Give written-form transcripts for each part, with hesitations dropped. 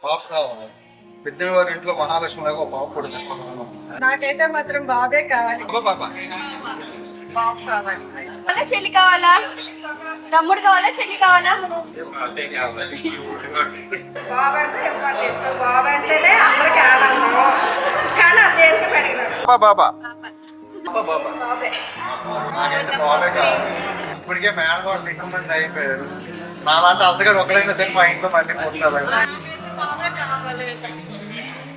పాప కావాలి. పెద్దమ్మ వారి ఇంట్లో మహాలక్ష్మి లాగా ఒక పాప పుడుతుంది. నాకైతే మాత్రం బాబే కావాలి. పాప బాబు కావాలి. చెల్లి కావాలా, తమ్ముడు కావాలా, చెల్లి కావాలా? బాబు అంటే ఇంపార్టెన్స్. బాబు అంటేనే అందరికి ఆనందం. కానీ అది దేనికి పెరిగినాడు బాబా బాబే. నాకైతే బాబే కావాలి. ఇప్పటికే మేనగోళ్ళు ఎక్కువ మంది అయిపోయారు. నాలాంటి అత్తగాడు ఒకడైనా సరే మా ఇంట్లో మళ్ళీ పుట్టాలి. బాబే కావాలి.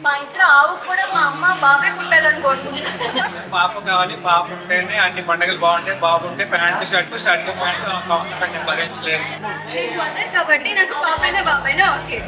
మా ఇంట్లో ఆవు కూడా మా అమ్మ బాబే పుట్టాలని కోరుకుంటున్నాను. పాప కావాలి. పాప ఉంటేనే అన్ని పండుగలు బాగుంటాయి. బాబు ఉంటే ప్యాంటు షర్టు ప్యాంటు భరించలేదు. నేను మదర్ కాబట్టి నాకు పాపైనా బాబైనా ఓకే.